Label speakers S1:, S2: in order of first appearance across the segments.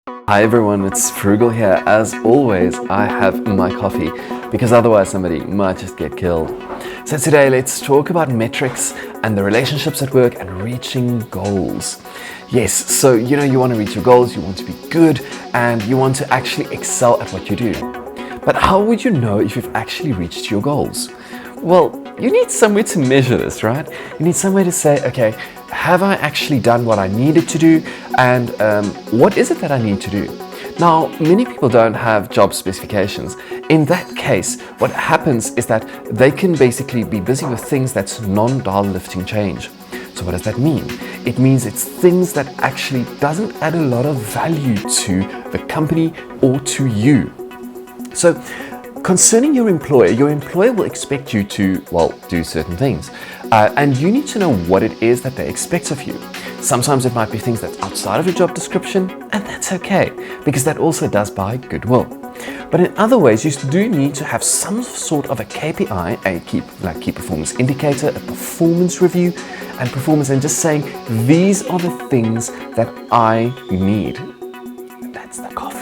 S1: Hi everyone, it's Frugal here. As always, I have my coffee because otherwise somebody might just get killed. So today let's talk about metrics and the relationships at work and reaching goals. Yes, so you want to reach your goals, you want to be good, and you want to actually excel at what you do. But how would you know if you've actually reached your goals? Well, you need somewhere to measure this, right? You need somewhere to say, okay, have I actually done what I needed to do? And what is it that I need to do? Now, many people don't have job specifications. In that case, what happens is that they can basically be busy with things that's non-dial lifting change. So what does that mean? It means it's things that actually doesn't add a lot of value to the company or to you. So concerning your employer will expect you to, do certain things. And you need to know what it is that they expect of you. Sometimes it might be things that's outside of your job description, and that's okay, because that also does buy goodwill. But in other ways, you do need to have some sort of a KPI, a key performance indicator, a performance review, and just saying, these are the things that I need. That's the coffee.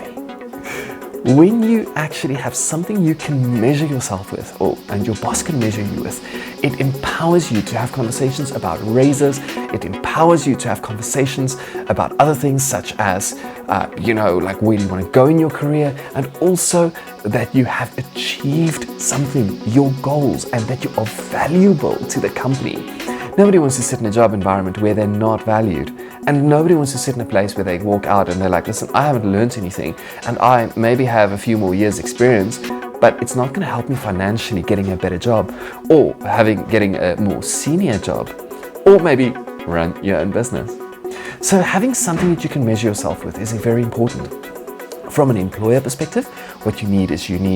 S1: When you actually have something you can measure yourself with, and your boss can measure you with, it empowers you to have conversations about raises. It empowers you to have conversations about other things such as, like where do you want to go in your career, and also that you have achieved something, your goals, and that you are valuable to the company. Nobody wants to sit in a job environment where they're not valued. And nobody wants to sit in a place where they walk out and they're like, listen, I haven't learned anything, and I maybe have a few more years experience, but it's not going to help me financially getting a better job, or getting a more senior job, or maybe run your own business. So having something that you can measure yourself with is very important. From an employer perspective, what you need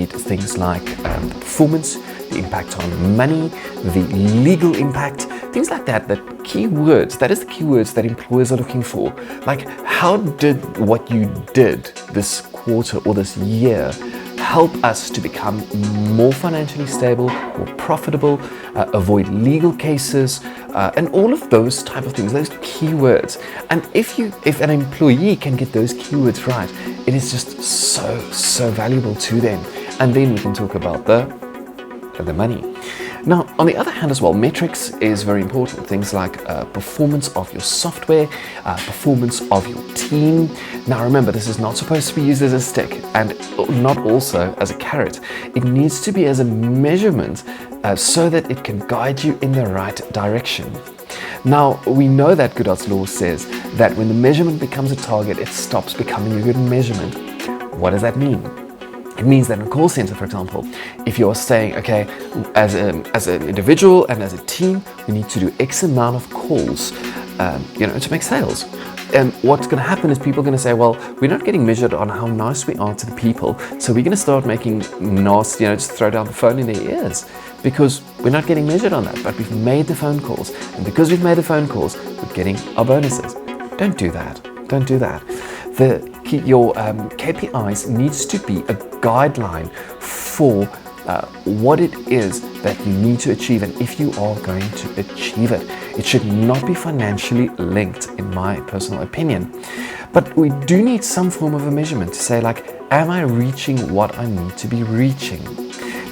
S1: things like the performance, the impact on money, the legal impact, things like that, that is the keywords that employers are looking for. Like, how did what you did this quarter or this year help us to become more financially stable, more profitable, avoid legal cases, and all of those type of things, those keywords. And if an employee can get those keywords right, it is just so valuable to them. And then we can talk about the money. Now, on the other hand as well, metrics is very important. Things like performance of your software, performance of your team. Now remember, this is not supposed to be used as a stick and not also as a carrot. It needs to be as a measurement so that it can guide you in the right direction. Now, we know that gudats law says that when the measurement becomes a target, it stops becoming a good measurement. What does that mean? It means that in a call center, for example, if you're saying, okay, as an individual and as a team, we need to do X amount of calls, to make sales. And what's going to happen is people are going to say, well, we're not getting measured on how nice we are to the people, so we're going to start making nasty, just throw down the phone in their ears, because we're not getting measured on that. But we've made the phone calls, and because we've made the phone calls, we're getting our bonuses. Don't do that. Don't do that. Your KPIs needs to be a guideline for what it is that you need to achieve, and if you are going to achieve it. It should not be financially linked, in my personal opinion. But we do need some form of a measurement to say, like, am I reaching what I need to be reaching?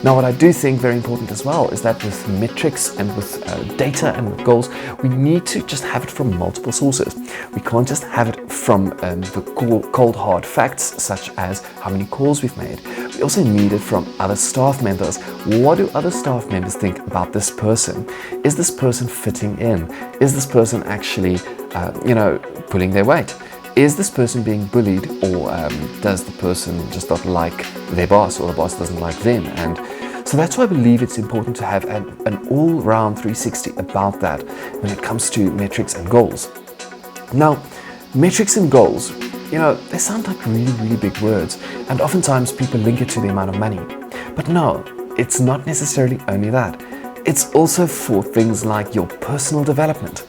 S1: Now, what I do think very important as well is that with metrics and with data and with goals, we need to just have it from multiple sources. We can't just have it from the cold hard facts, such as how many calls we've made. We also need it from other staff members. What do other staff members think about this person? Is this person fitting in? Is this person actually, pulling their weight? Is this person being bullied, or does the person just not like their boss, or the boss doesn't like them? And so that's why I believe it's important to have an all-round 360 about that when it comes to metrics and goals. Now, metrics and goals, they sound like really, really big words, and oftentimes people link it to the amount of money. But no, it's not necessarily only that. It's also for things like your personal development.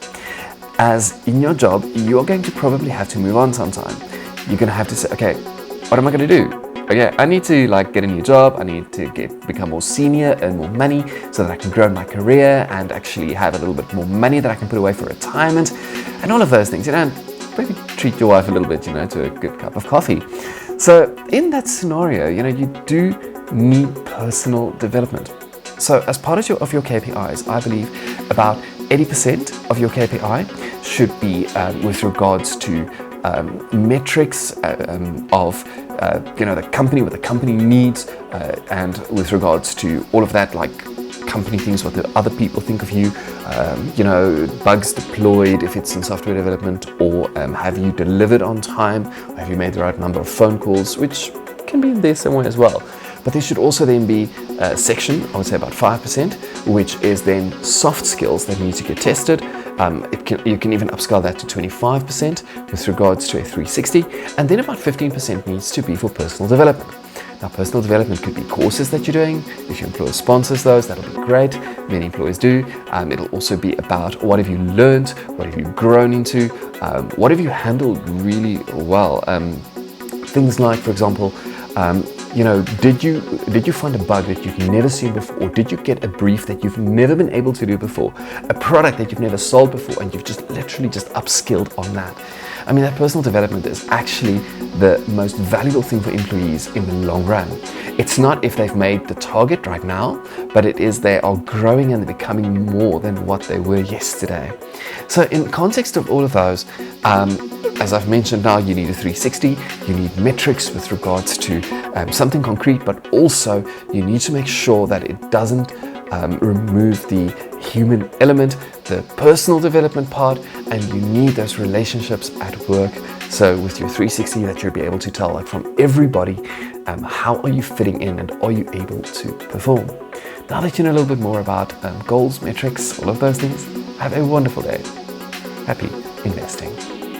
S1: As in your job, you're going to probably have to move on sometime. You're going to have to say, okay, what am I going to do? Okay, I need to get a new job. I need to become more senior, earn more money so that I can grow in my career and actually have a little bit more money that I can put away for retirement and all of those things. maybe treat your wife a little bit, to a good cup of coffee. So in that scenario, you do need personal development. So as part of your KPIs, I believe about 80% of your KPI should be with regards to metrics of the company, what the company needs, and with regards to all of that, like company things, what the other people think of you, bugs deployed if it's in software development, or have you delivered on time, or have you made the right number of phone calls, which can be there somewhere as well. But there should also then be a section, I would say about 5%, which is then soft skills that need to get tested. You can even upscale that to 25% with regards to a 360, and then about 15% needs to be for personal development. Now, personal development could be courses that you're doing. If your employer sponsors those, that'll be great. Many employers do. It'll also be about what have you learned, what have you grown into, what have you handled really well. Things like, for example, did you find a bug that you've never seen before? Or did you get a brief that you've never been able to do before? A product that you've never sold before, and you've just literally upskilled on that. I mean, that personal development is actually the most valuable thing for employees in the long run. It's not if they've made the target right now, but it is they are growing and they're becoming more than what they were yesterday. So in context of all of those, as I've mentioned now, you need a 360, you need metrics with regards to something concrete, but also you need to make sure that it doesn't remove the human element, the personal development part, and you need those relationships at work. So with your 360, that you'll be able to tell, like, from everybody, how are you fitting in and are you able to perform? Now that you know a little bit more about goals, metrics, all of those things, have a wonderful day. Happy investing.